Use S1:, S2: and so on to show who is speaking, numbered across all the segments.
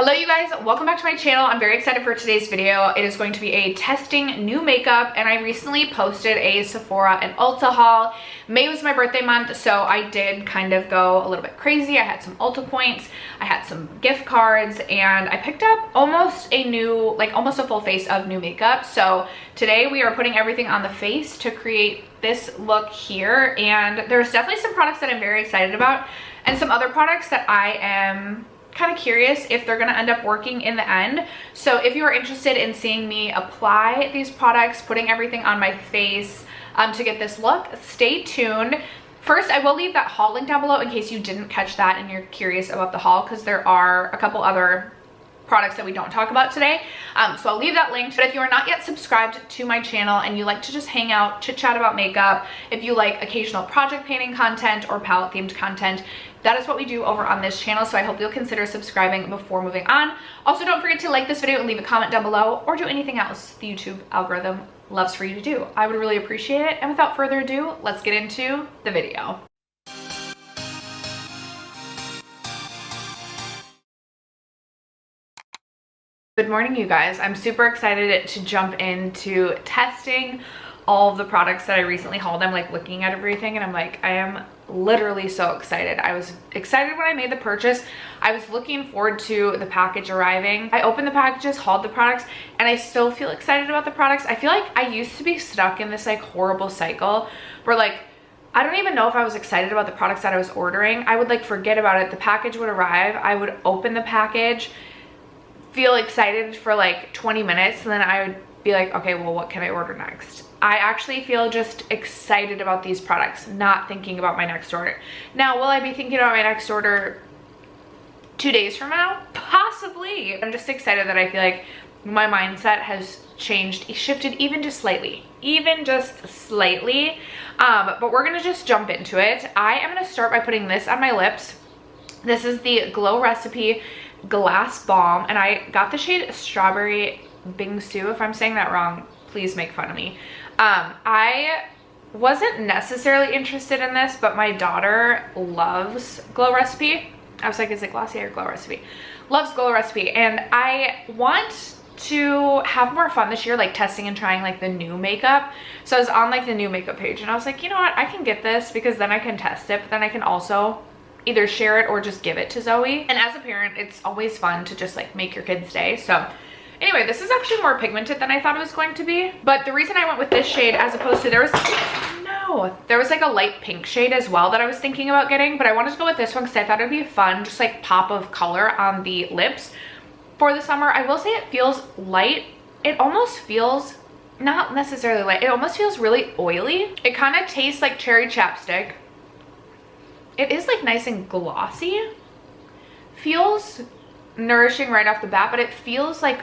S1: Hello you guys, welcome back to my channel. I'm very excited for today's video. It is going to be a testing new makeup, and I recently posted a Sephora and Ulta haul. May was my birthday month, so I did kind of go a little bit crazy. I had some Ulta points, I had some gift cards, and I picked up almost a full face of new makeup. So today we are putting everything on the face to create this look here, and there's definitely some products that I'm very excited about and some other products that I am kind of curious if they're going to end up working in the end. So if you are interested in seeing me apply these products, putting everything on my face to get this look, stay tuned. First, I will leave that haul link down below in case you didn't catch that and you're curious about the haul, because there are a couple other products that we don't talk about today. So I'll leave that link. But if you are not yet subscribed to my channel and you like to just hang out, chit chat about makeup, if you like occasional project painting content or palette themed content, that is what we do over on this channel. So I hope you'll consider subscribing before moving on. Also, don't forget to like this video and leave a comment down below, or do anything else the YouTube algorithm loves for you to do. I would really appreciate it. And without further ado, let's get into the video. Good morning, you guys. I'm super excited to jump into testing all of the products that I recently hauled. I'm like looking at everything and I'm like, I am literally so excited. I was excited when I made the purchase. I was looking forward to the package arriving. I opened the packages, hauled the products, and I still feel excited about the products. I feel like I used to be stuck in this like horrible cycle where like, I don't even know if I was excited about the products that I was ordering. I would like forget about it. The package would arrive. I would open the package, feel excited for like 20 minutes, and then I would be like, okay, well, what can I order next? I actually feel just excited about these products, not thinking about my next order. Now, will I be thinking about my next order 2 days from now? Possibly. I'm just excited that I feel like my mindset has changed, shifted even just slightly. But we're gonna just jump into it. I am gonna start by putting this on my lips. This is the Glow Recipe Glass Balm, and I got the shade Strawberry Bingsu. If I'm saying that wrong, please make fun of me. I wasn't necessarily interested in this, but my daughter loves Glow Recipe. I was like, is it Glossier or Glow Recipe? Loves Glow Recipe, and I want to have more fun this year, like testing and trying like the new makeup. So I was on like the new makeup page and I was like, you know what, I can get this because then I can test it, but then I can also either share it or just give it to Zoe. And as a parent, it's always fun to just like make your kids' day. So anyway, this is actually more pigmented than I thought it was going to be. But the reason I went with this shade as opposed to there was like a light pink shade as well that I was thinking about getting, but I wanted to go with this one because I thought it'd be fun, just like pop of color on the lips for the summer. I will say it feels light. It almost feels not necessarily light. It almost feels really oily. It kind of tastes like cherry chapstick. It is like nice and glossy. Feels nourishing right off the bat, but it feels like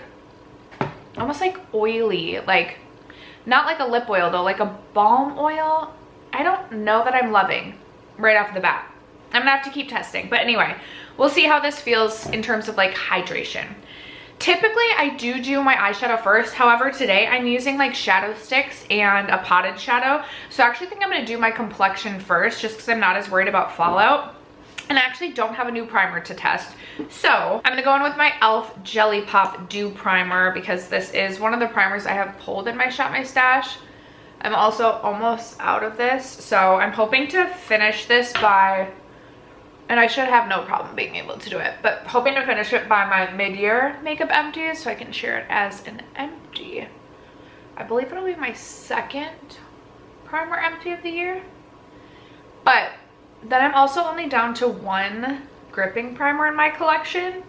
S1: almost like oily, like not like a lip oil though, like a balm oil. I don't know that I'm loving right off the bat. I'm gonna have to keep testing, but anyway, we'll see how this feels in terms of like hydration. Typically I do my eyeshadow first. However, today I'm using like shadow sticks and a potted shadow. So I actually think I'm gonna do my complexion first just because I'm not as worried about fallout. And I actually don't have a new primer to test. So I'm gonna go in with my e.l.f. Jelly Pop Dew Primer because this is one of the primers I have pulled in my Shop My Stash. I'm also almost out of this. So I'm hoping to finish this by, and I should have no problem being able to do it, but hoping to finish it by my mid-year makeup empty so I can share it as an empty. I believe it'll be my second primer empty of the year. But then I'm also only down to one gripping primer in my collection,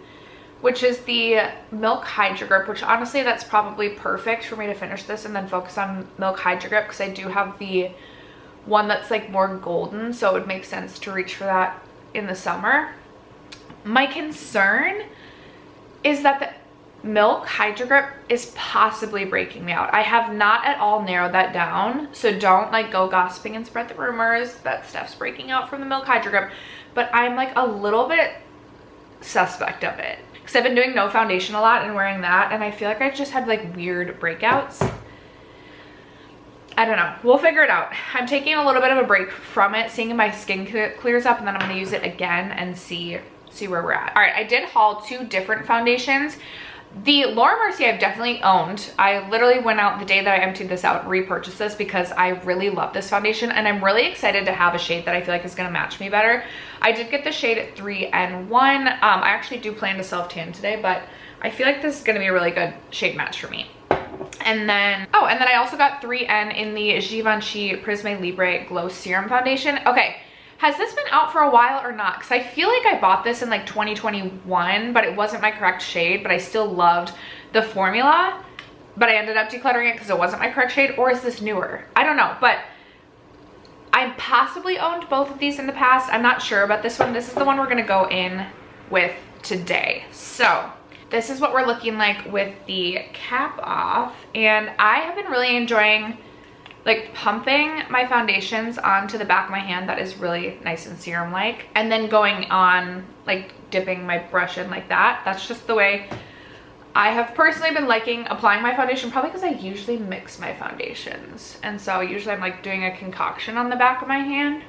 S1: which is the Milk Hydro Grip, which honestly that's probably perfect for me to finish this and then focus on Milk Hydro Grip because I do have the one that's like more golden, so it would make sense to reach for that in the summer. My concern is that the Milk Hydro Grip is possibly breaking me out. I have not at all narrowed that down, so don't like go gossiping and spread the rumors that Steph's breaking out from the Milk Hydro Grip, but I'm like a little bit suspect of it because I've been doing no foundation a lot and wearing that, and I feel like I just had like weird breakouts. I don't know. We'll figure it out. I'm taking a little bit of a break from it, seeing if my skin clears up, and then I'm going to use it again and see see where we're at. All right, I did haul 2 different foundations. The Laura Mercier I've definitely owned. I literally went out the day that I emptied this out and repurchased this because I really love this foundation, and I'm really excited to have a shade that I feel like is gonna match me better. I did get the shade 3N1. I actually do plan to self-tan today, but I feel like this is gonna be a really good shade match for me. And then, oh, and then I also got 3N in the Givenchy Prisme Libre Glow Serum Foundation. Okay. Has this been out for a while or not? Because I feel like I bought this in like 2021, but it wasn't my correct shade, but I still loved the formula, but I ended up decluttering it because it wasn't my correct shade. Or is this newer? I don't know, but I possibly owned both of these in the past. I'm not sure about this one. This is the one we're gonna go in with today. So this is what we're looking like with the cap off, and I have been really enjoying like pumping my foundations onto the back of my hand. That is really nice and serum like, and then going on like dipping my brush in like that. That's just the way I have personally been liking applying my foundation, probably because I usually mix my foundations, and so usually I'm like doing a concoction on the back of my hand.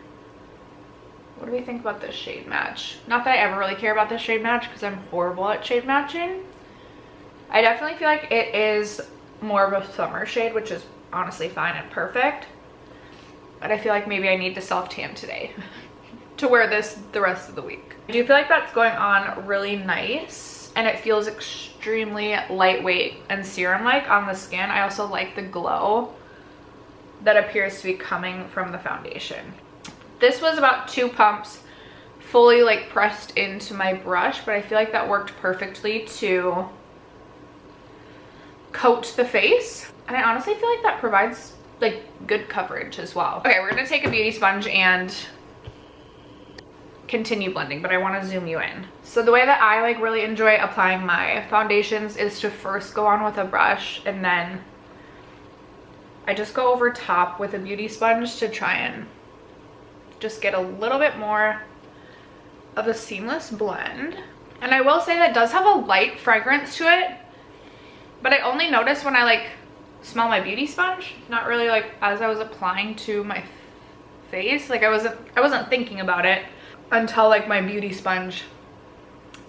S1: What do we think about this shade match? Not that I ever really care about this shade match because I'm horrible at shade matching. I definitely feel like it is more of a summer shade, which is honestly fine and perfect, but I feel like maybe I need to self-tan today to wear this the rest of the week. I do feel like that's going on really nice, and it feels extremely lightweight and serum-like on the skin. I also like the glow that appears to be coming from the foundation. This was about 2 pumps fully like pressed into my brush, but I feel like that worked perfectly to coat the face. And I honestly feel like that provides like good coverage as well. Okay, we're gonna take a beauty sponge and continue blending, but I wanna zoom you in. So the way that I like really enjoy applying my foundations is to first go on with a brush, and then I just go over top with a beauty sponge to try and just get a little bit more of a seamless blend. And I will say that does have a light fragrance to it, but I only noticed when I like smell my beauty sponge, not really like as I was applying to my face. Like I wasn't thinking about it until like my beauty sponge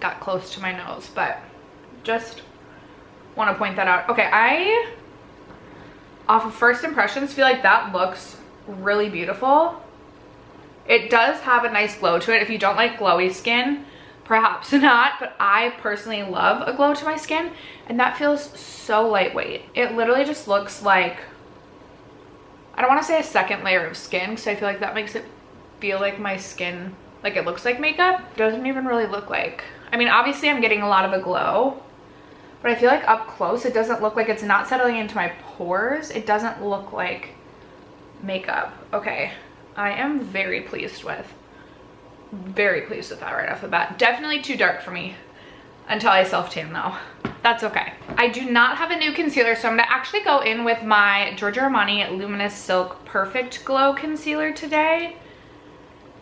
S1: got close to my nose, but just want to point that out. Okay, I off of first impressions feel like that looks really beautiful. It does have a nice glow to it. If you don't like glowy skin, perhaps not, but I personally love a glow to my skin, and that feels so lightweight. It literally just looks like, I don't want to say a second layer of skin because I feel like that makes it feel like my skin, like it looks like makeup. It doesn't even really look like, I mean, obviously I'm getting a lot of a glow, but I feel like up close it doesn't look like, it's not settling into my pores. It doesn't look like makeup. Okay, I am very pleased with that right off the bat. Definitely too dark for me until I self-tan though. That's okay. I do not have a new concealer, so I'm gonna actually go in with my Giorgio Armani Luminous Silk Perfect Glow Concealer today,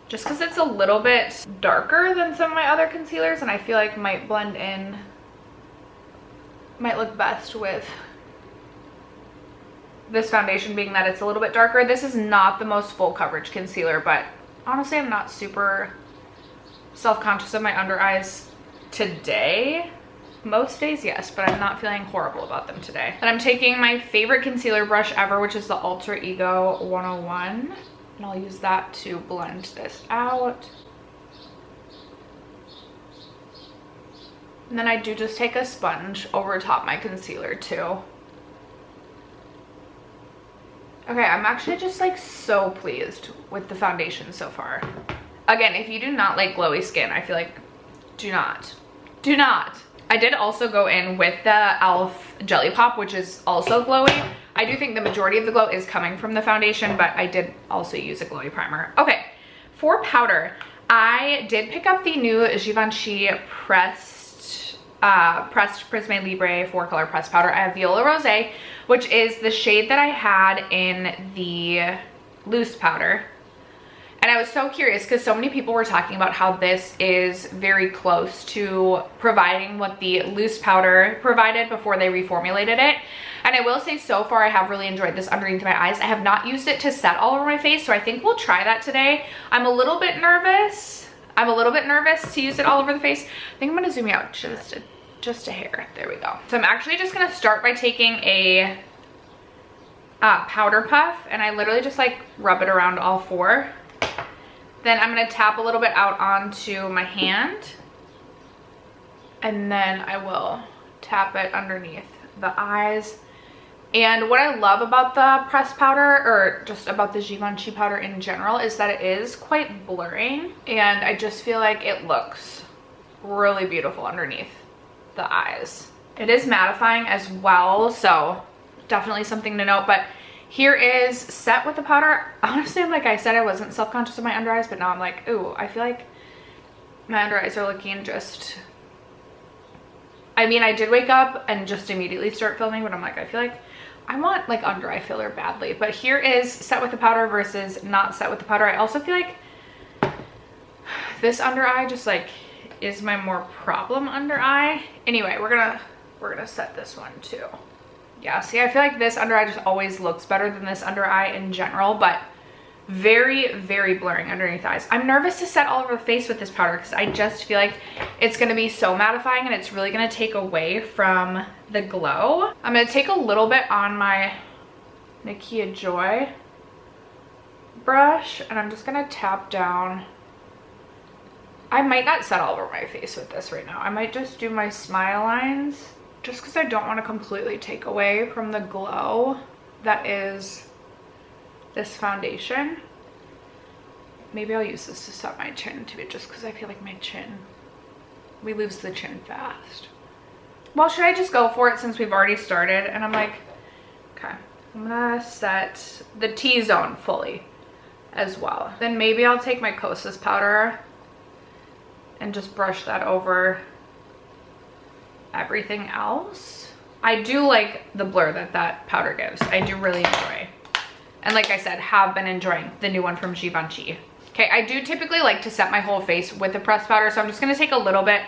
S1: just because it's a little bit darker than some of my other concealers, and I feel like might blend in, might look best with this foundation, being that it's a little bit darker. This is not the most full coverage concealer, but honestly I'm not super self-conscious of my under eyes today. Most days yes, but I'm not feeling horrible about them today. And I'm taking my favorite concealer brush ever, which is the Alter Ego 101, and I'll use that to blend this out. And then I do just take a sponge over top my concealer too. Okay, I'm actually just like so pleased with the foundation so far. Again, if you do not like glowy skin, I feel like do not. I did also go in with the e.l.f. Jelly Pop, which is also glowy. I do think the majority of the glow is coming from the foundation, but I did also use a glowy primer. Okay, for powder, I did pick up the new Givenchy pressed Prisme Libre 4-color pressed powder. I have Viola Rosé, which is the shade that I had in the loose powder. And I was so curious because so many people were talking about how this is very close to providing what the loose powder provided before they reformulated it. And I will say so far I have really enjoyed this underneath my eyes. I have not used it to set all over my face, so I think we'll try that today. I'm a little bit nervous I'm a little bit nervous to use it all over the face. I think I'm gonna zoom out just a hair. There we go. So I'm actually just gonna start by taking a powder puff, and I literally just like rub it around all four. Then I'm gonna tap a little bit out onto my hand, and then I will tap it underneath the eyes. And what I love about the pressed powder, or just about the Givenchy powder in general, is that it is quite blurring, and I just feel like it looks really beautiful underneath the eyes. It is mattifying as well, so definitely something to note. But here is Set with the powder. Honestly, like I said, I wasn't self-conscious of my under eyes, but now I'm like, ooh, I feel like my under eyes are looking just, I mean, I did wake up and just immediately start filming, but I'm like, I feel like I want like under eye filler badly. But here is Set with the powder versus not Set with the powder. I also feel like this under eye just like is my more problem under eye. Anyway, we're gonna set this one too. Yeah, see, I feel like this under eye just always looks better than this under eye in general, but very, very blurring underneath the eyes. I'm nervous to set all over the face with this powder because I just feel like it's gonna be so mattifying and it's really gonna take away from the glow. I'm gonna take a little bit on my Nakia Joy brush, and I'm just gonna tap down. I might not set all over my face with this right now. I might just do my smile lines, just because I don't want to completely take away from the glow that is this foundation. Maybe I'll use this to set my chin too, just because I feel like my chin, we lose the chin fast. Well, should I just go for it since we've already started? And I'm like, okay, I'm gonna set the T-zone fully as well. Then maybe I'll take my Kosas powder and just brush that over everything else. I do like the blur that that powder gives. I do really enjoy. And like I said, have been enjoying the new one from Givenchy. Okay, I do typically like to set my whole face with the pressed powder, so I'm just gonna take a little bit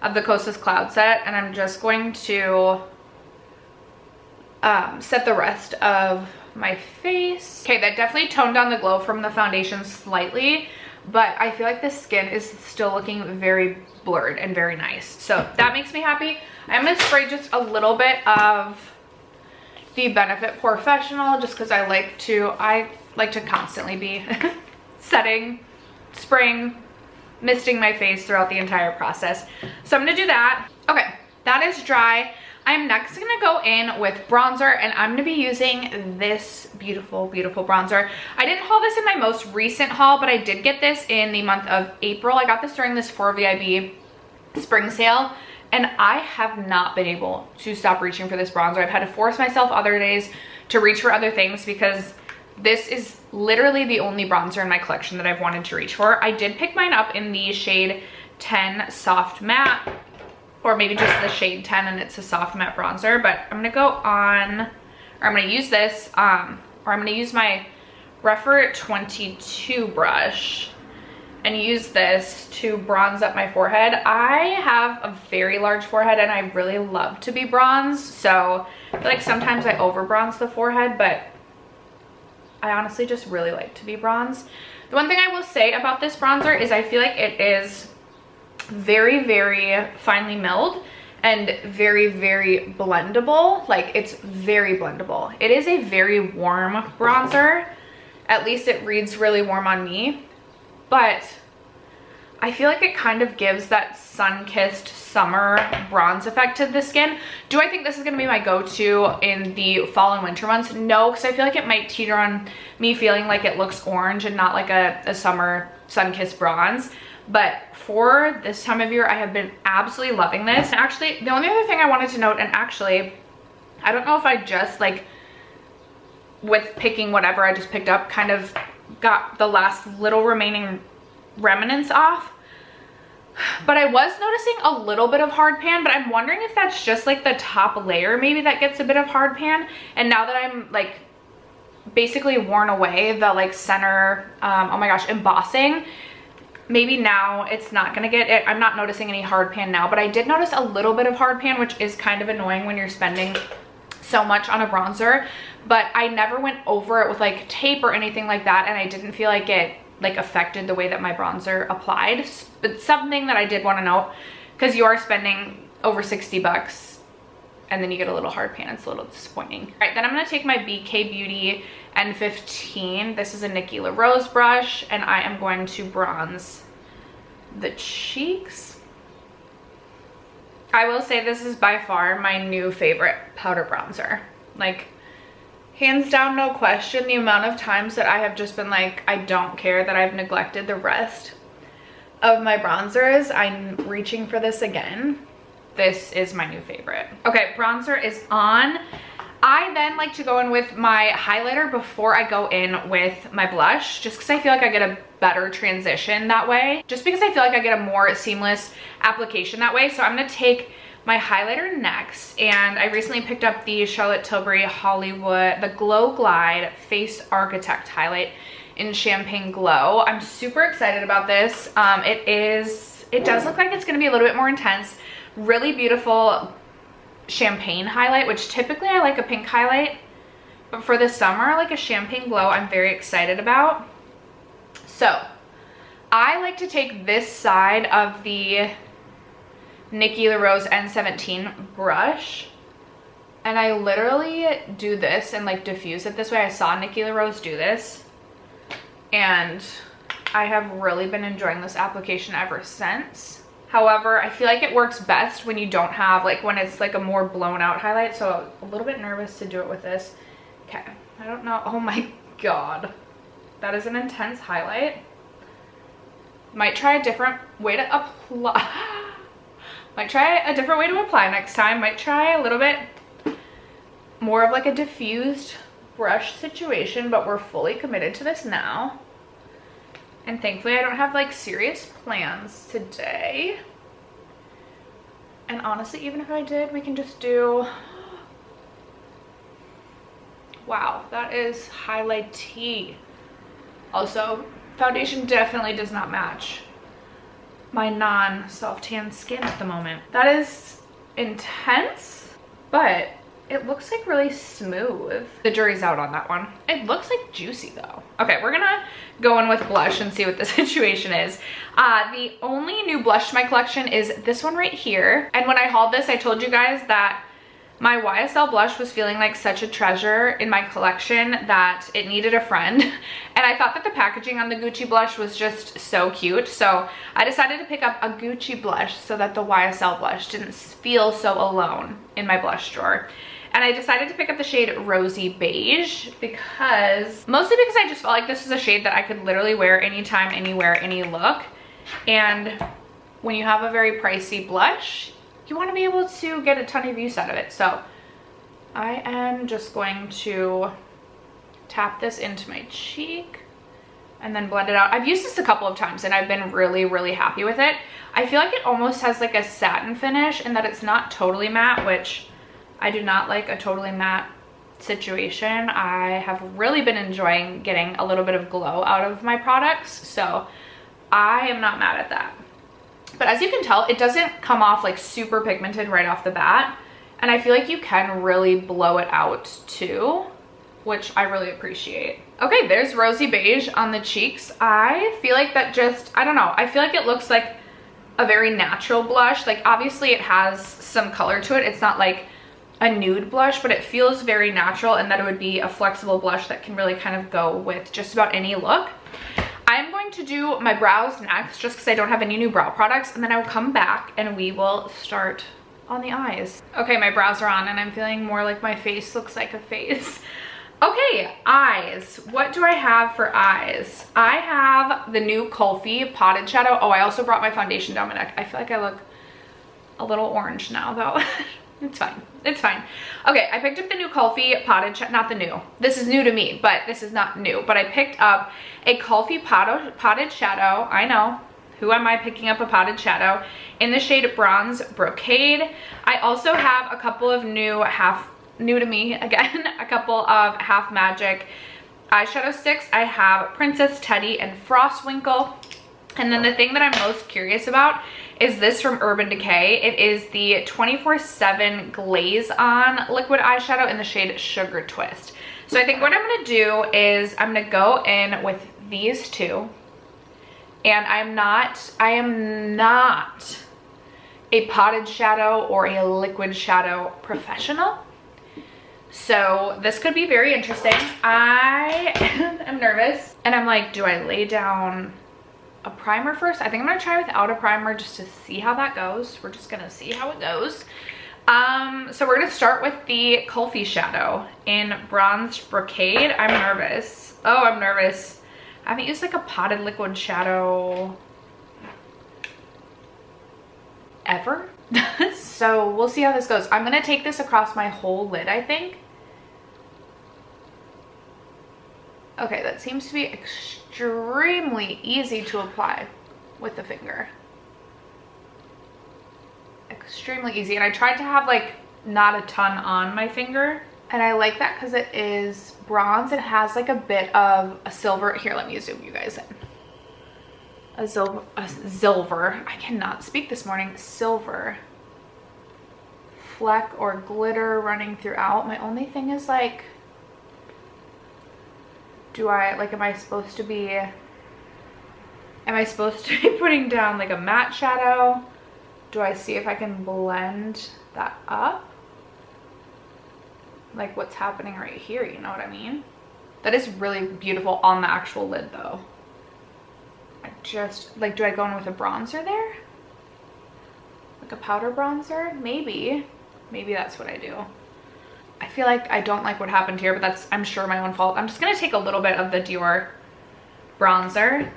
S1: of the Kosas Cloud Set, and I'm just going to set the rest of my face. Okay, that definitely toned down the glow from the foundation slightly, but I feel like the skin is still looking very blurred and very nice. So that makes me happy. I'm gonna spray just a little bit of the Benefit Professional just because I like to constantly be setting, spraying, misting my face throughout the entire process. So I'm gonna do that. Okay, that is dry. I'm next gonna go in with bronzer, and I'm gonna be using this beautiful, beautiful bronzer. I didn't haul this in my most recent haul, but I did get this in the month of April. I got this during this 4VIB spring sale, and I have not been able to stop reaching for this bronzer. I've had to force myself other days to reach for other things because this is literally the only bronzer in my collection that I've wanted to reach for. I did pick mine up in the shade 10 Soft Matte, or maybe just the shade 10 and it's a soft matte bronzer, but I'm gonna go on, or I'm gonna use this, or I'm gonna use my Refer 22 brush and use this to bronze up my forehead. I have a very large forehead and I really love to be bronzed, so I feel like sometimes I over bronze the forehead, but I honestly just really like to be bronzed. The one thing I will say about this bronzer is I feel like it is very, very finely milled and very, very blendable. Like, it's very blendable. It is a very warm bronzer. At least it reads really warm on me, but I feel like it kind of gives that sun-kissed summer bronze effect to the skin. Do I think this is gonna be my go-to in the fall and winter months? No, because I feel like it might teeter on me feeling like it looks orange and not like a summer sun-kissed bronze. But for this time of year, I have been absolutely loving this. And actually, the only other thing I wanted to note, and actually, I don't know if I just like, with picking whatever I just picked up, kind of got the last little remaining remnants off. But I was noticing a little bit of hard pan, but I'm wondering if that's just like the top layer maybe that gets a bit of hard pan. And now that I'm like basically worn away the like center, oh my gosh, embossing, maybe now it's not gonna get it. I'm not noticing any hard pan now, but I did notice a little bit of hard pan, which is kind of annoying when you're spending so much on a bronzer. But I never went over it with like tape or anything like that, and I didn't feel like it like affected the way that my bronzer applied. But something that I did want to note, because you are spending over 60 bucks and then you get a little hard pan, it's a little disappointing. All right, then I'm going to take my BK Beauty N15. This is a Nikki LaRose brush, and I am going to bronze the cheeks. I will say this is by far my new favorite powder bronzer. Like, hands down, no question, the amount of times that I have just been like, I don't care that I've neglected the rest of my bronzers, I'm reaching for this again. This is my new favorite. Okay, bronzer is on. I then like to go in with my highlighter before I go in with my blush, just because I feel like I get a better transition that way. Just because I feel like I get a more seamless application that way. So I'm gonna take my highlighter next, and I recently picked up the Charlotte Tilbury Hollywood, the Glow Glide Face Architect highlight in Champagne Glow. I'm super excited about this. It does look like it's gonna be a little bit more intense. Really beautiful champagne highlight, which typically I like a pink highlight, but for the summer, like a champagne glow, I'm very excited about. So I like to take this side of the Nikki LaRose N17 brush, and I literally do this and like diffuse it this way. I saw Nikki LaRose do this, and I have really been enjoying this application ever since. However, I feel like it works best when you don't have, like, when it's like a more blown out highlight. So a little bit nervous to do it with this. Okay, I don't know. Oh my God, that is an intense highlight. Might try a different way to apply. Might try a different way to apply next time. Might try a little bit more of like a diffused brush situation, but we're fully committed to this now. And thankfully I don't have like serious plans today. And honestly, even if I did, we can just do, wow, that is highlight tea. Also, foundation definitely does not match my non-self-tan skin at the moment. That is intense, but it looks like really smooth. The jury's out on that one. It looks like juicy though. Okay, we're gonna go in with blush and see what the situation is. The only new blush to my collection is this one right here. And when I hauled this, I told you guys that my YSL blush was feeling like such a treasure in my collection that it needed a friend. And I thought that the packaging on the Gucci blush was just so cute. So I decided to pick up a Gucci blush so that the YSL blush didn't feel so alone in my blush drawer. And I decided to pick up the shade Rosy Beige mostly because I just felt like this is a shade that I could literally wear anytime, anywhere, any look. And when you have a very pricey blush, you want to be able to get a ton of use out of it. So I am just going to tap this into my cheek and then blend it out. I've used this a couple of times and I've been really, really happy with it. I feel like it almost has like a satin finish and that it's not totally matte, which I do not like a totally matte situation. I have really been enjoying getting a little bit of glow out of my products, so I am not mad at that. But as you can tell, it doesn't come off like super pigmented right off the bat, and I feel like you can really blow it out too, which I really appreciate. Okay, there's Rosy Beige on the cheeks. I feel like that just, I don't know, I feel like it looks like a very natural blush. Like obviously it has some color to it. It's not like a nude blush, but it feels very natural, and that it would be a flexible blush that can really kind of go with just about any look. I'm going to do my brows next just because I don't have any new brow products, and then I will come back and we will start on the eyes. Okay, my brows are on and I'm feeling more like my face looks like a face. Okay, eyes. What do I have for eyes? I have the new Kulfi Potted Shadow. Oh, I also brought my foundation down my neck. I feel like I look a little orange now though. It's fine. It's fine. Okay, I picked up the new Kulfi Potted Shadow. Not the new. This is new to me, but this is not new. But I picked up a Kulfi Potted Shadow. I know. Who am I picking up a potted shadow? In the shade Bronze Brocade. I also have a couple of new to me again, a couple of Half Magic eyeshadow sticks. I have Princess Teddy and Frostwinkle. And then the thing that I'm most curious about is this from Urban Decay. It is the 24/7 Glaze On liquid eyeshadow in the shade Sugar Twist. So I think what I'm gonna do is I'm gonna go in with these two And I am not a potted shadow or a liquid shadow professional. So this could be very interesting. I am nervous and I'm like, do I lay down a primer first? I think I'm gonna try without a primer just to see how that goes. We're just gonna see how it goes. So we're gonna start with the Kulfi shadow in Bronzed Brocade. I'm nervous. Oh, I'm nervous. I haven't used like a potted liquid shadow ever. So we'll see how this goes. I'm gonna take this across my whole lid, I think. Okay, that seems to be extremely easy to apply with the finger. Extremely easy. And I tried to have like not a ton on my finger. And I like that because it is bronze. It has like a bit of a silver. Here, let me zoom you guys in. A silver. I cannot speak this morning. Silver fleck or glitter running throughout. My only thing is like, am I supposed to be putting down like a matte shadow? Do I see if I can blend that up? Like what's happening right here, you know what I mean? That is really beautiful on the actual lid though. I just, like, do I go in with a bronzer there? Like a powder bronzer? Maybe that's what I do. I feel like I don't like what happened here, but that's, I'm sure, my own fault. I'm just gonna take a little bit of the Dior bronzer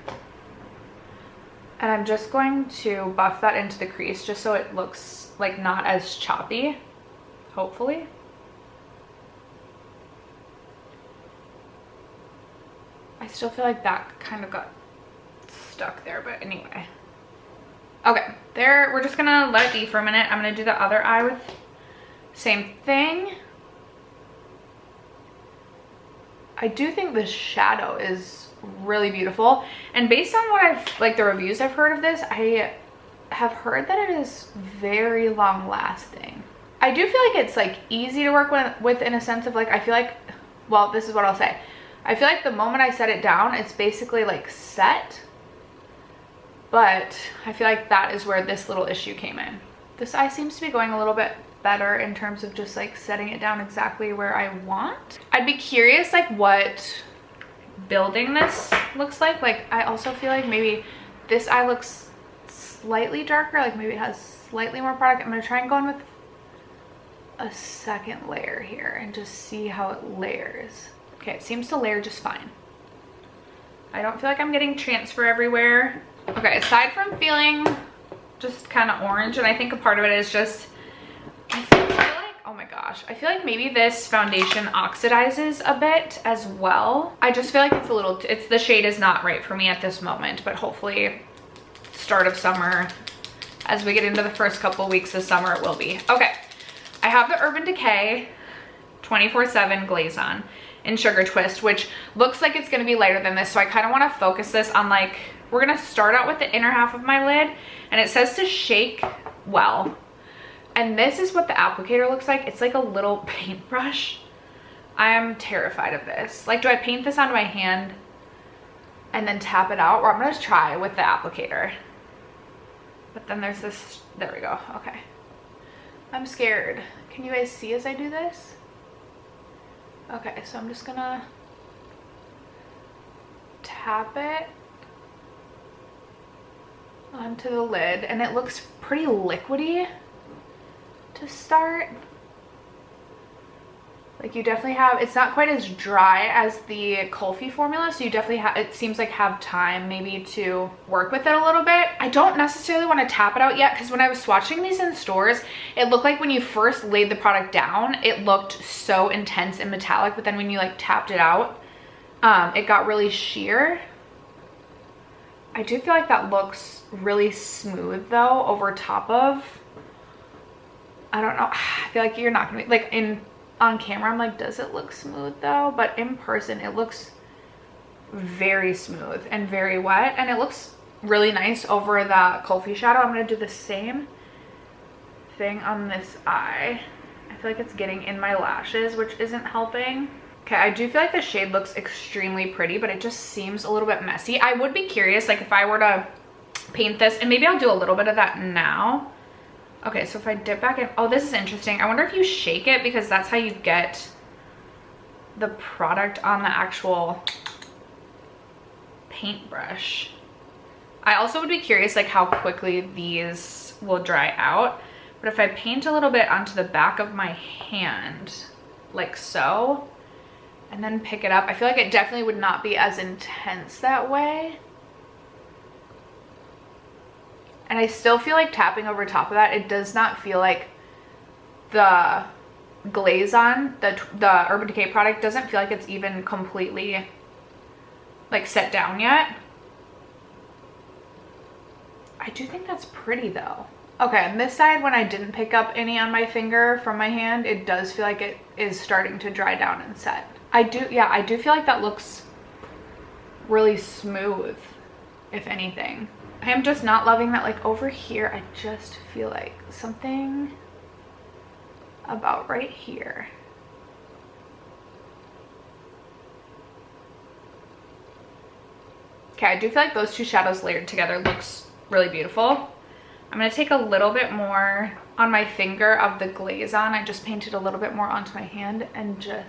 S1: and I'm just going to buff that into the crease just so it looks like not as choppy, hopefully. I still feel like that kind of got stuck there, but anyway. Okay, there, we're just gonna let it be for a minute. I'm gonna do the other eye with same thing. I do think this shadow is really beautiful, and based on what I've, like the reviews I've heard of this, I have heard that it is very long lasting. I do feel like it's like easy to work with in a sense of like, I feel like, well, this is what I'll say. I feel like the moment I set it down, it's basically like set, but I feel like that is where this little issue came in. This eye seems to be going a little bit better in terms of just like setting it down exactly where I want. I'd be curious like what building this looks like. Like I also feel like maybe this eye looks slightly darker, like maybe it has slightly more product. I'm gonna try and go in with a second layer here and just see how it layers. Okay, it seems to layer just fine. I don't feel like I'm getting transfer everywhere. Okay, aside from feeling just kind of orange, and I think a part of it is just, I feel like, oh my gosh, I feel like maybe this foundation oxidizes a bit as well. I just feel like it's a little, the shade is not right for me at this moment, but hopefully start of summer, as we get into the first couple of weeks of summer, it will be. Okay, I have the Urban Decay 24/7 Glaze On in Sugar Twist, which looks like it's gonna be lighter than this, so I kind of want to focus this on like, we're gonna start out with the inner half of my lid, and it says to shake well. And this is what the applicator looks like. It's like a little paintbrush. I am terrified of this. Like, do I paint this onto my hand and then tap it out? Or I'm gonna try with the applicator. But then there's this, there we go, okay. I'm scared. Can you guys see as I do this? Okay, so I'm just gonna tap it onto the lid, and it looks pretty liquidy to start. Like you definitely have, it's not quite as dry as the Kulfi formula, so you definitely have, it seems like have time maybe to work with it a little bit. I don't necessarily want to tap it out yet, because when I was swatching these in stores, it looked like when you first laid the product down, it looked so intense and metallic, but then when you like tapped it out, it got really sheer. I do feel like that looks really smooth though over top of, I don't know, I feel like you're not gonna be, like on camera I'm like, does it look smooth though? But in person it looks very smooth and very wet, and it looks really nice over the Kulfi shadow. I'm gonna do the same thing on this eye. I feel like it's getting in my lashes, which isn't helping. Okay, I do feel like the shade looks extremely pretty, but it just seems a little bit messy. I would be curious, like if I were to paint this, and maybe I'll do a little bit of that now. Okay, so if I dip back in, oh, this is interesting. I wonder if you shake it, because that's how you get the product on the actual paintbrush. I also would be curious like how quickly these will dry out. But if I paint a little bit onto the back of my hand, like so, and then pick it up, I feel like it definitely would not be as intense that way. And I still feel like tapping over top of that, it does not feel like the glaze on the Urban Decay product doesn't feel like it's even completely like set down yet. I do think that's pretty though. Okay, on this side, when I didn't pick up any on my finger from my hand, it does feel like it is starting to dry down and set. I do feel like that looks really smooth, if anything. I am just not loving that, like over here, I just feel like something about right here. Okay, I do feel like those two shadows layered together looks really beautiful. I'm going to take a little bit more on my finger of the glaze on. I just painted a little bit more onto my hand and just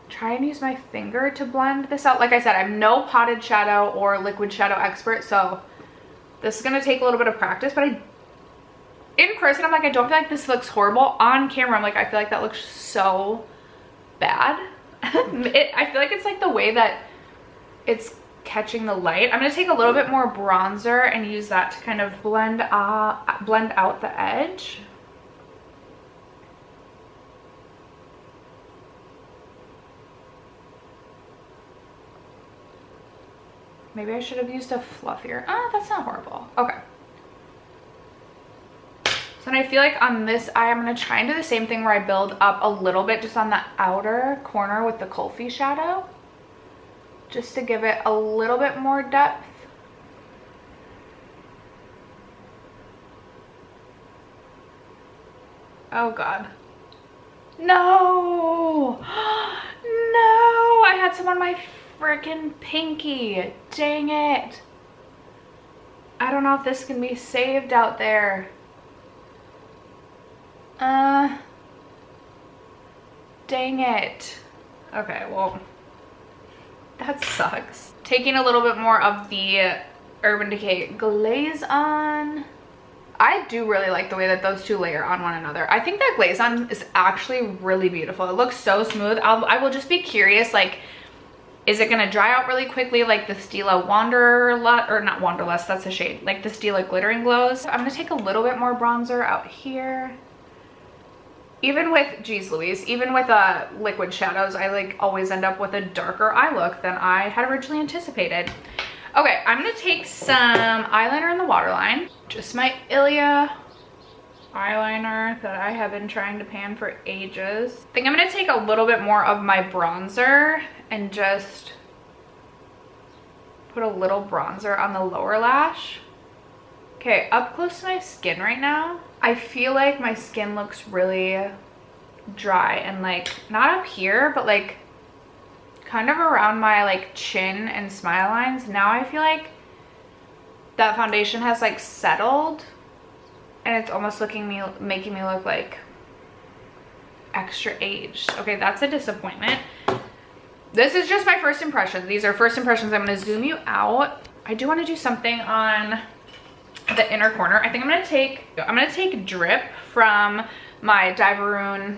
S1: try and use my finger to blend this out. Like I said, I'm no potted shadow or liquid shadow expert, so this is going to take a little bit of practice, but in person, I'm like, I don't feel like this looks horrible. On camera, I'm like, I feel like that looks so bad. I feel like it's like the way that it's catching the light. I'm going to take a little bit more bronzer and use that to kind of blend out the edge. Maybe I should have used a fluffier. That's not horrible. Okay. So then I feel like on this eye, I'm going to try and do the same thing where I build up a little bit just on the outer corner with the Kulfi shadow, just to give it a little bit more depth. Oh God. No! No! I had some on my freaking pinky. Dang it. I don't know if this can be saved out there. Dang it. Okay, well, that sucks. Taking a little bit more of the Urban Decay glaze on. I do really like the way that those two layer on one another. I think that glaze on is actually really beautiful. It looks so smooth. I will just be curious, like, is it gonna dry out really quickly like the Stila Wanderlust, or not Wanderlust, that's a shade, like the Stila Glittering Glows. I'm gonna take a little bit more bronzer out here. Even with, geez Louise, even with liquid shadows, I like always end up with a darker eye look than I had originally anticipated. Okay, I'm gonna take some eyeliner in the waterline. Just my Ilia eyeliner that I have been trying to pan for ages. I think I'm gonna take a little bit more of my bronzer and just put a little bronzer on the lower lash. Okay, up close to my skin right now, I feel like my skin looks really dry and like, not up here, but like kind of around my like chin and smile lines. Now I feel like that foundation has like settled and it's almost making me look like extra aged. Okay, that's a disappointment. This is just my first impression. These are first impressions. I'm going to zoom you out. I do want to do something on the inner corner. I think I'm going to take Drip from my Diveroon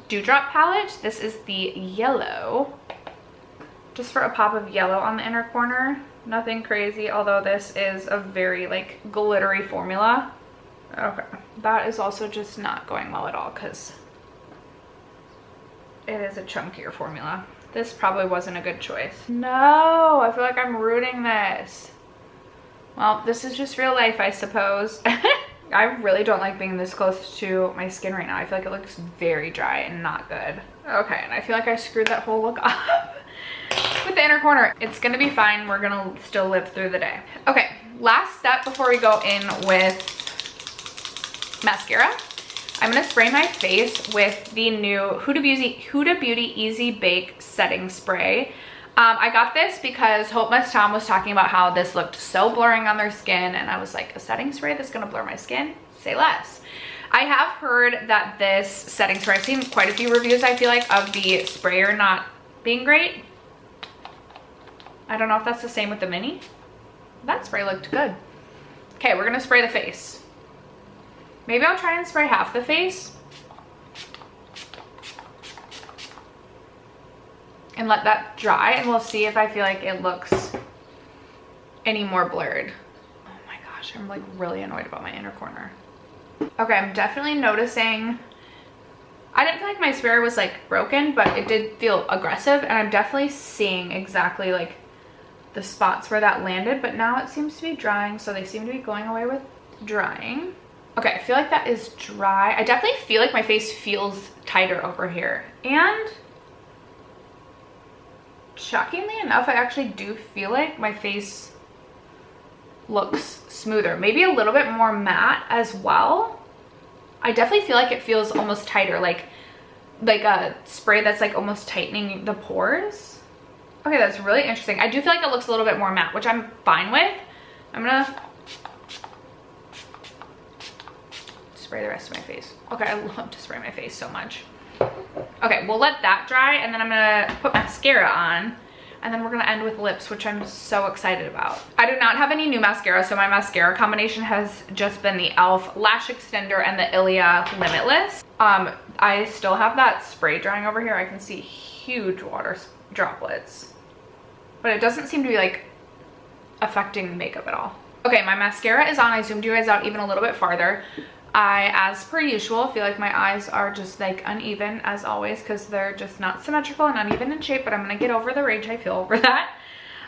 S1: Dewdrop palette. This is the yellow, just for a pop of yellow on the inner corner. Nothing crazy, although this is a very like glittery formula. Okay, that is also just not going well at all because it is a chunkier formula. This probably wasn't a good choice. No, I feel like I'm ruining this. Well, this is just real life, I suppose. I really don't like being this close to my skin right now. I feel like it looks very dry and not good. Okay, and I feel like I screwed that whole look up with the inner corner. It's gonna be fine. We're gonna still live through the day. Okay, last step before we go in with mascara. I'm gonna spray my face with the new Huda Beauty Easy Bake Setting Spray. I got this because Hope Must Tom was talking about how this looked so blurring on their skin, and I was like, a setting spray that's gonna blur my skin? Say less. I have heard that this setting spray, I've seen quite a few reviews, I feel like, of the sprayer not being great. I don't know if that's the same with the mini. That spray looked good. Okay, we're gonna spray the face. Maybe I'll try and spray half the face and let that dry, and we'll see if I feel like it looks any more blurred. Oh my gosh, I'm like really annoyed about my inner corner. Okay, I'm definitely noticing, I didn't feel like my sprayer was like broken, but it did feel aggressive, and I'm definitely seeing exactly like the spots where that landed, but now it seems to be drying, so they seem to be going away with drying. Okay, I feel like that is dry. I definitely feel like my face feels tighter over here, and shockingly enough, I actually do feel like my face looks smoother, maybe a little bit more matte as well. I definitely feel like it feels almost tighter, like a spray that's like almost tightening the pores. Okay, that's really interesting. I do feel like it looks a little bit more matte, which I'm fine with. I'm gonna spray the rest of my face. Okay, I love to spray my face so much. Okay, we'll let that dry, and then I'm gonna put mascara on, and then we're gonna end with lips, which I'm so excited about. I do not have any new mascara, so my mascara combination has just been the e.l.f. Lash Extender and the Ilia Limitless. I still have that spray drying over here. I can see huge water droplets, but it doesn't seem to be like affecting makeup at all. Okay, my mascara is on. I zoomed you guys out even a little bit farther. I, as per usual, feel like my eyes are just like uneven as always because they're just not symmetrical and uneven in shape, but I'm gonna get over the rage I feel over that.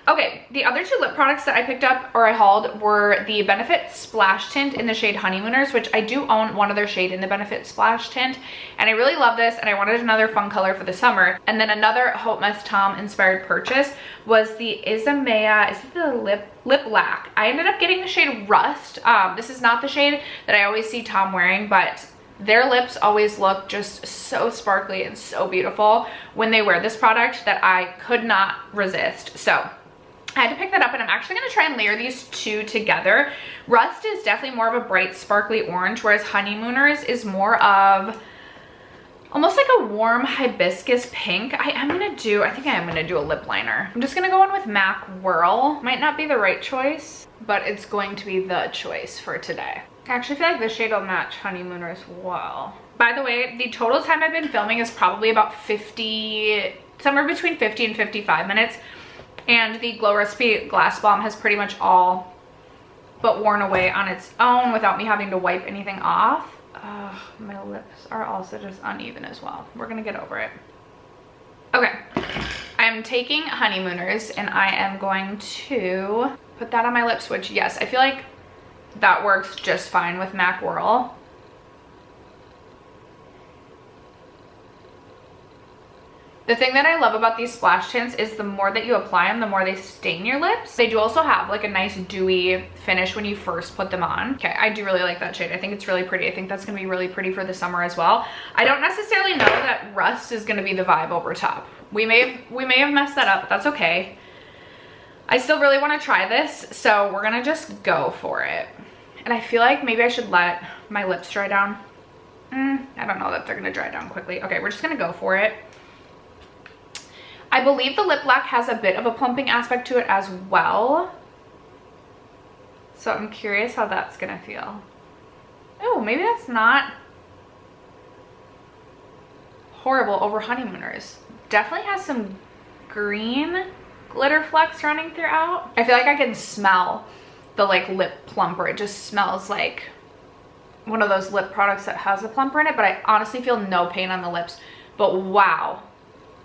S1: Okay, the other two lip products that I picked up or I hauled were the Benefit Splash Tint in the shade Honeymooners, which I do own one other shade in the Benefit Splash Tint, and I really love this, and I wanted another fun color for the summer. And then another Hope Must Tom inspired purchase was the Izamea, is it the lip lac? I ended up getting the shade Rust. This is not the shade that I always see Tom wearing, but their lips always look just so sparkly and so beautiful when they wear this product that I could not resist. So I had to pick that up, and I'm actually going to try and layer these two together. Rust is definitely more of a bright sparkly orange, whereas Honeymooners is more of almost like a warm hibiscus pink. I think I am going to do a lip liner. I'm just going to go in with MAC Whirl. Might not be the right choice, but it's going to be the choice for today. I actually feel like this shade will match Honeymooners well. By the way, the total time I've been filming is probably about somewhere between 50 and 55 minutes. And the Glow Recipe Glass Balm has pretty much all but worn away on its own without me having to wipe anything off. My lips are also just uneven as well. We're gonna get over it. Okay, I'm taking Honeymooners and I am going to put that on my lips, which yes, I feel like that works just fine with MAC Whirl. The thing that I love about these splash tints is the more that you apply them, the more they stain your lips. They do also have like a nice dewy finish when you first put them on. Okay, I do really like that shade. I think it's really pretty. I think that's gonna be really pretty for the summer as well. I don't necessarily know that Rust is gonna be the vibe over top. We may have messed that up, but that's okay. I still really wanna try this, so we're gonna just go for it. And I feel like maybe I should let my lips dry down. I don't know that they're gonna dry down quickly. Okay, we're just gonna go for it. I believe the lip lac has a bit of a plumping aspect to it as well. So I'm curious how that's gonna feel. Oh, maybe that's not horrible over Honeymooners. Definitely has some green glitter flecks running throughout. I feel like I can smell the like lip plumper. It just smells like one of those lip products that has a plumper in it, but I honestly feel no pain on the lips. But wow,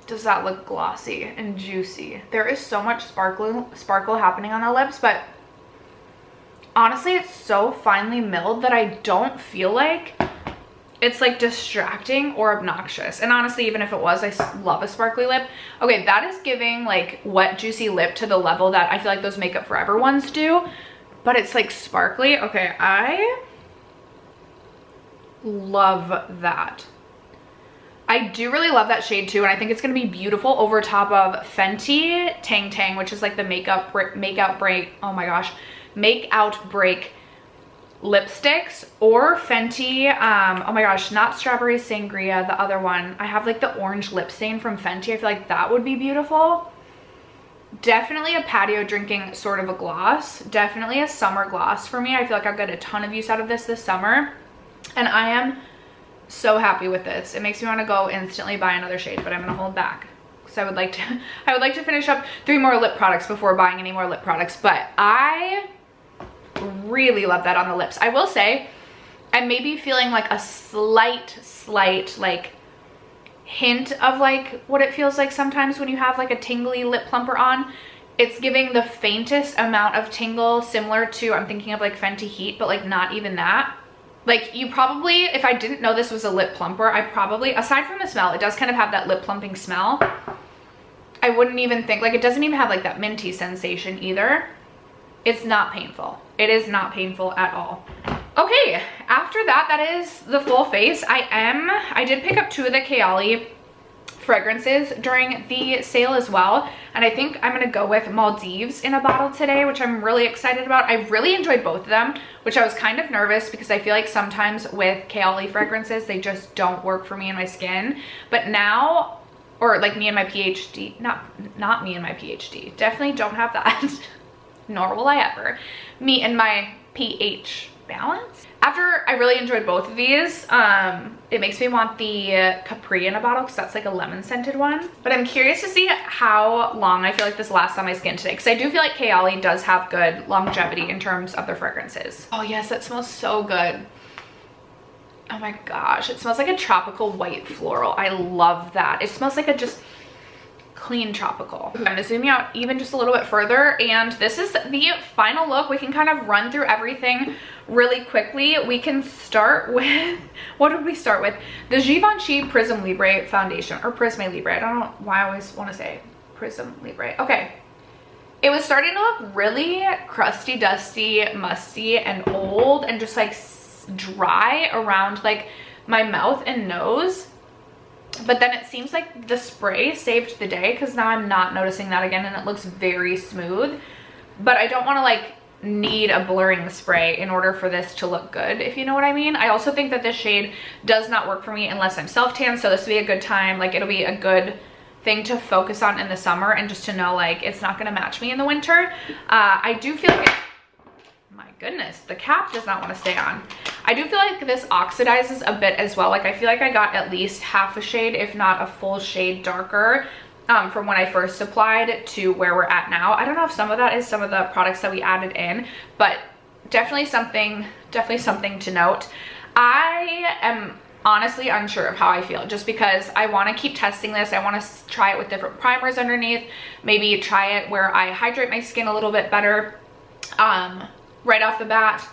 S1: does that look glossy and juicy. There is so much sparkle happening on the lips, but honestly it's so finely milled that I don't feel like it's like distracting or obnoxious. And honestly, even if it was, I love a sparkly lip. Okay, that is giving like wet juicy lip to the level that I feel like those Makeup Forever ones do, but it's like sparkly. Okay, Love that. I do really love that shade too, and I think it's going to be beautiful over top of Fenty Tang Tang, which is like the Make-Out Break, oh my gosh, Make-Out Break lipsticks, or Fenty, oh my gosh, not Strawberry Sangria, the other one. I have like the orange lip stain from Fenty. I feel like that would be beautiful. Definitely a patio drinking sort of a gloss. Definitely a summer gloss for me. I feel like I've got a ton of use out of this summer, and I am so happy with this. It makes me want to go instantly buy another shade, but I'm gonna hold back because I would like to finish up 3 more lip products before buying any more lip products. But I really love that on the lips. I will say I'm maybe feeling like a slight like hint of like what it feels like sometimes when you have like a tingly lip plumper on. It's giving the faintest amount of tingle, similar to, I'm thinking of like Fenty Heat, but like not even that. Like, you probably, if I didn't know this was a lip plumper, I probably, aside from the smell, it does kind of have that lip plumping smell. I wouldn't even think, like, it doesn't even have like that minty sensation either. It's not painful. It is not painful at all. Okay, after that, that is the full face. I did pick up 2 of the Kayali fragrances during the sale as well, and I think I'm gonna go with Maldives in a bottle today, which I'm really excited about. I really enjoyed both of them, which I was kind of nervous because I feel like sometimes with Kayali fragrances they just don't work for me and my skin. But now, or like me and my PhD, not me and my PhD, definitely don't have that nor will I ever. Me and my pH balance. After I really enjoyed both of these, it makes me want the Capri in a bottle because that's like a lemon scented one. But I'm curious to see how long I feel like this lasts on my skin today, because I do feel like Kayali does have good longevity in terms of their fragrances. Oh yes, that smells so good. Oh my gosh, it smells like a tropical white floral. I love that. It smells like a just clean tropical. I'm gonna zoom you out even just a little bit further, and this is the final look. We can kind of run through everything really quickly. We can start with, what did we start with? The Givenchy Prism Libre foundation, or Prisme Libre. I don't know why I always want to say Prism Libre. Okay, it was starting to look really crusty, dusty, musty, and old, and just like dry around like my mouth and nose. But then it seems like the spray saved the day, because now I'm not noticing that again, and it looks very smooth. But I don't want to like need a blurring spray in order for this to look good, if you know what I mean. I also think that this shade does not work for me unless I'm self-tan, so this would be a good time, like it'll be a good thing to focus on in the summer, and just to know like it's not going to match me in the winter. I do feel like my goodness, the cap does not want to stay on. I do feel like this oxidizes a bit as well. Like I feel like I got at least half a shade, if not a full shade darker, from when I first applied to where we're at now. I don't know if some of that is some of the products that we added in, but definitely something to note. I am honestly unsure of how I feel, just because I want to keep testing this. I want to try it with different primers underneath, maybe try it where I hydrate my skin a little bit better right off the bat,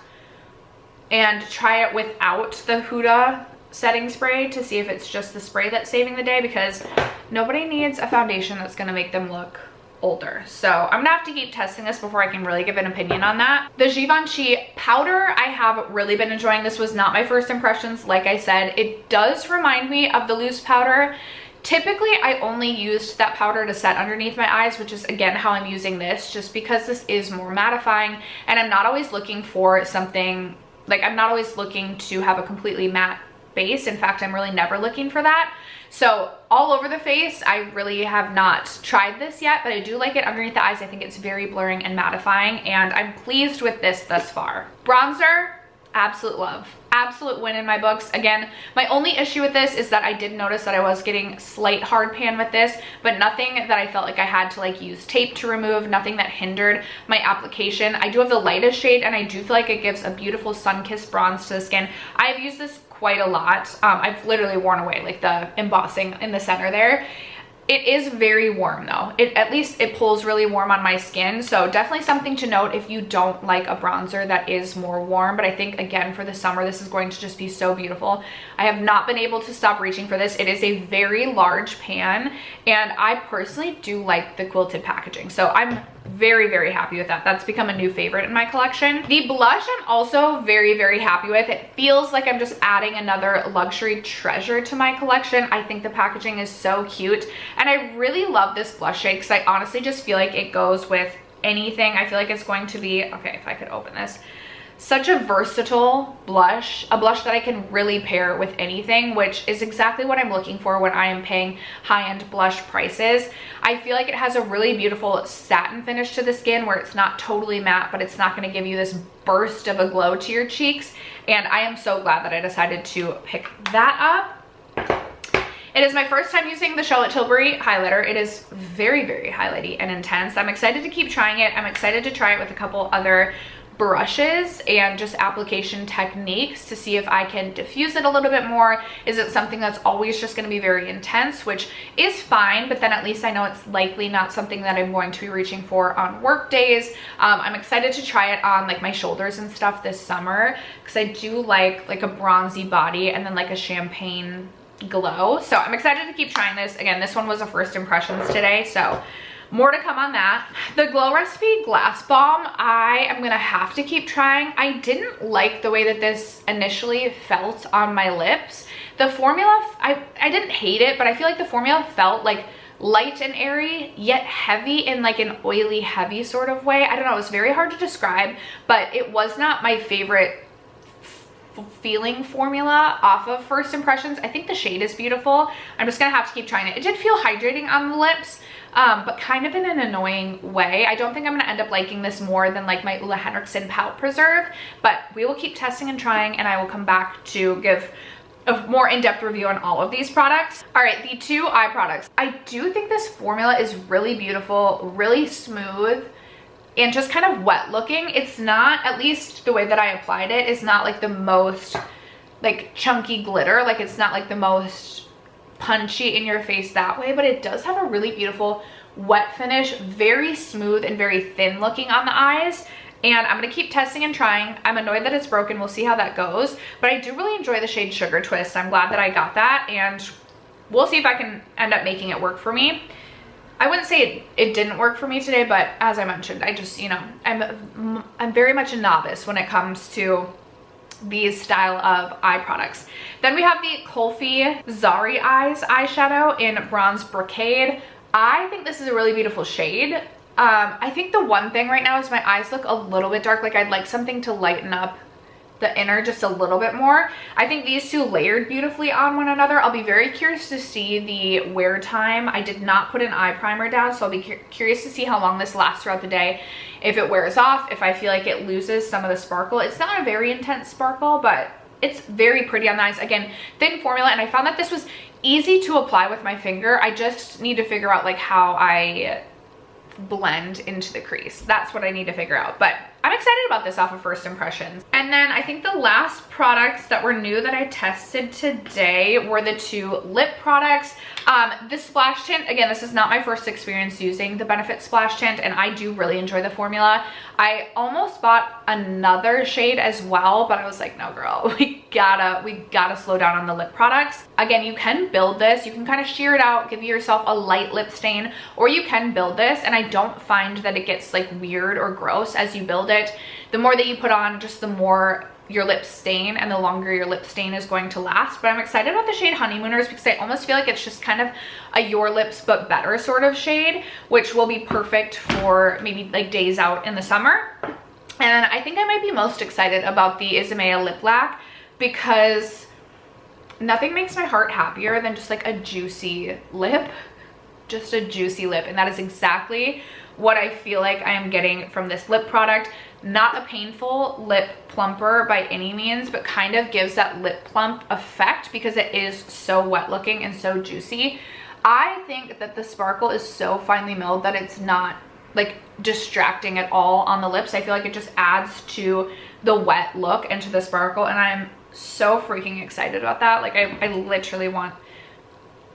S1: and try it without the Huda setting spray to see if it's just the spray that's saving the day, because nobody needs a foundation that's going to make them look older. So I'm gonna have to keep testing this before I can really give an opinion on that. The Givenchy powder, I have really been enjoying. This was not my first impressions. Like I said, it does remind me of the loose powder. Typically, I only used that powder to set underneath my eyes, which is again how I'm using this, just because this is more mattifying, and I'm not always looking for something, like I'm not always looking to have a completely matte base. In fact, I'm really never looking for that. So all over the face, I really have not tried this yet, but I do like it underneath the eyes. I think it's very blurring and mattifying, and I'm pleased with this thus far. Bronzer, absolute love. Absolute win in my books. Again, my only issue with this is that I did notice that I was getting slight hard pan with this, but nothing that I felt like I had to like use tape to remove, nothing that hindered my application. I do have the lightest shade, and I do feel like it gives a beautiful sun-kissed bronze to the skin. I've used this quite a lot. I've literally worn away like the embossing in the center there. It is very warm though. At least it pulls really warm on my skin. So definitely something to note if you don't like a bronzer that is more warm. But I think again for the summer, this is going to just be so beautiful. I have not been able to stop reaching for this. It is a very large pan, and I personally do like the quilted packaging. So I'm very, very happy with that. That's become a new favorite in my collection. The blush I'm also very, very happy with. It feels like I'm just adding another luxury treasure to my collection. I think the packaging is so cute, and I really love this blush shade because I honestly just feel like it goes with anything. I feel like it's going to be, okay, if I could open this, such a versatile blush, a blush that I can really pair with anything, which is exactly what I'm looking for when I am paying high-end blush prices. I feel like it has a really beautiful satin finish to the skin where it's not totally matte, but it's not going to give you this burst of a glow to your cheeks, and I am so glad that I decided to pick that up. It is my first time using the Charlotte Tilbury highlighter. It is very, very highlighty and intense. I'm excited to keep trying it. I'm excited to try it with a couple other brushes and just application techniques to see if I can diffuse it a little bit more. Is it something that's always just going to be very intense, which is fine, but then at least I know it's likely not something that I'm going to be reaching for on work days. I'm excited to try it on like my shoulders and stuff this summer because I do like a bronzy body and then like a champagne glow. So I'm excited to keep trying this. Again, this one was a first impressions today, so more to come on that. The Glow Recipe Glass Balm, I am gonna have to keep trying. I didn't like the way that this initially felt on my lips. The formula, I didn't hate it, but I feel like the formula felt like light and airy, yet heavy in like an oily, heavy sort of way. I don't know, it was very hard to describe, but it was not my favorite feeling formula off of first impressions. I think the shade is beautiful. I'm just gonna have to keep trying it. It did feel hydrating on the lips, but kind of in an annoying way. I don't think I'm gonna end up liking this more than like my Ulla Henriksen Pout Preserve, but we will keep testing and trying, and I will come back to give a more in-depth review on all of these products. All right, the two eye products. I do think this formula is really beautiful, really smooth, and just kind of wet looking. It's not, at least the way that I applied it, is not like the most like chunky glitter. Like it's not like the most punchy in your face that way, but it does have a really beautiful wet finish, very smooth and very thin looking on the eyes. And I'm gonna keep testing and trying. I'm annoyed that it's broken. We'll see how that goes, but I do really enjoy the shade Sugar Twist. I'm glad that I got that, and we'll see if I can end up making it work for me. I wouldn't say it didn't work for me today, but as I mentioned, I just, you know, I'm very much a novice when it comes to these style of eye products. Then we have the Kulfi Zari Eyes eyeshadow in Bronze Brocade. I think this is a really beautiful shade. I think the one thing right now is my eyes look a little bit dark. Like I'd like something to lighten up the inner just a little bit more. I think these two layered beautifully on one another. I'll be very curious to see the wear time. I did not put an eye primer down, so I'll be curious to see how long this lasts throughout the day. If it wears off, if I feel like it loses some of the sparkle. It's not a very intense sparkle, but it's very pretty on the eyes. Again, thin formula, and I found that this was easy to apply with my finger. I just need to figure out like how I blend into the crease. That's what I need to figure out, but I'm excited about this off of first impressions. And then I think the last products that were new that I tested today were the two lip products. The splash tint, again, this is not my first experience using the Benefit splash tint, and I do really enjoy the formula. I almost bought another shade as well, but I was like, no girl, we gotta slow down on the lip products. Again, you can build this, you can kind of sheer it out, give yourself a light lip stain, or you can build this, and I don't find that it gets like weird or gross as you build it. The more that you put on, just the more your lips stain, and the longer your lip stain is going to last. But I'm excited about the shade Honeymooners because I almost feel like it's just kind of a your lips but better sort of shade, which will be perfect for maybe like days out in the summer. And I think I might be most excited about the Isomea Lip Lac because nothing makes my heart happier than just like a juicy lip, just a juicy lip, and that is exactly what I feel like I am getting from this lip product. Not a painful lip plumper by any means, but kind of gives that lip plump effect because it is so wet looking and so juicy. I think that the sparkle is so finely milled that it's not like distracting at all on the lips. I feel like it just adds to the wet look and to the sparkle, and I'm so freaking excited about that. Like I literally want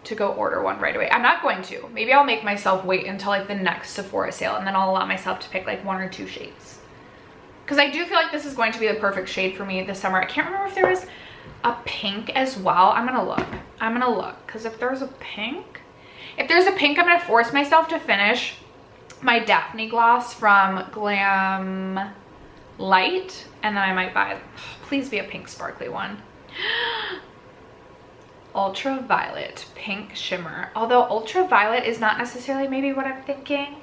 S1: to go order one right away. I'm not going to. Maybe I'll make myself wait until like the next Sephora sale, and then I'll allow myself to pick like one or two shades. Because I do feel like this is going to be the perfect shade for me this summer. I can't remember if there was a pink as well. I'm gonna look. I'm gonna look, because if there's a pink, I'm gonna force myself to finish my Daphne gloss from Glam Light, and then I might buy, please be a pink sparkly one. Ultraviolet pink shimmer, although ultraviolet is not necessarily maybe what I'm thinking.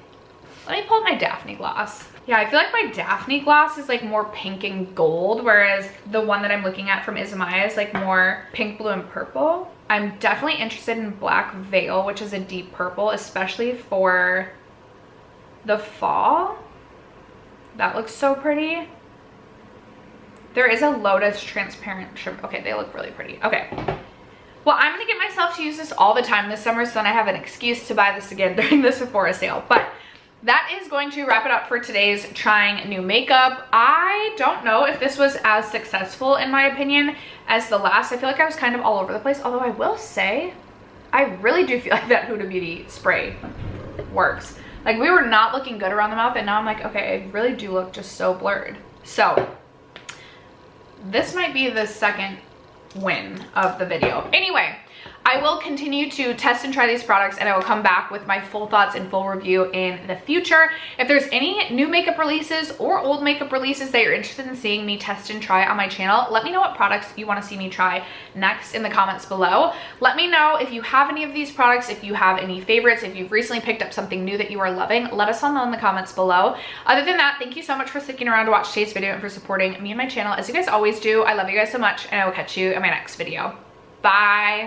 S1: Let me pull up my Daphne gloss. Yeah, I feel like my Daphne gloss is like more pink and gold, whereas the one that I'm looking at from Ismaya is like more pink, blue, and purple. I'm definitely interested in Black Veil, which is a deep purple, especially for the fall. That looks so pretty. There is a Lotus transparent shimmer. Okay, they look really pretty. Okay. Well, I'm gonna get myself to use this all the time this summer, so then I have an excuse to buy this again during the Sephora sale. But that is going to wrap it up for today's trying new makeup. I don't know if this was as successful, in my opinion, as the last. I feel like I was kind of all over the place, although I will say, I really do feel like that Huda Beauty spray works. Like, we were not looking good around the mouth, and now I'm like, okay, I really do look just so blurred. So, this might be the second win of the video. Anyway, I will continue to test and try these products, and I will come back with my full thoughts and full review in the future. If there's any new makeup releases or old makeup releases that you're interested in seeing me test and try on my channel, let me know what products you want to see me try next in the comments below. Let me know if you have any of these products, if you have any favorites, if you've recently picked up something new that you are loving. Let us all know in the comments below. Other than that, thank you so much for sticking around to watch today's video and for supporting me and my channel as you guys always do. I love you guys so much, and I will catch you in my next video. Bye.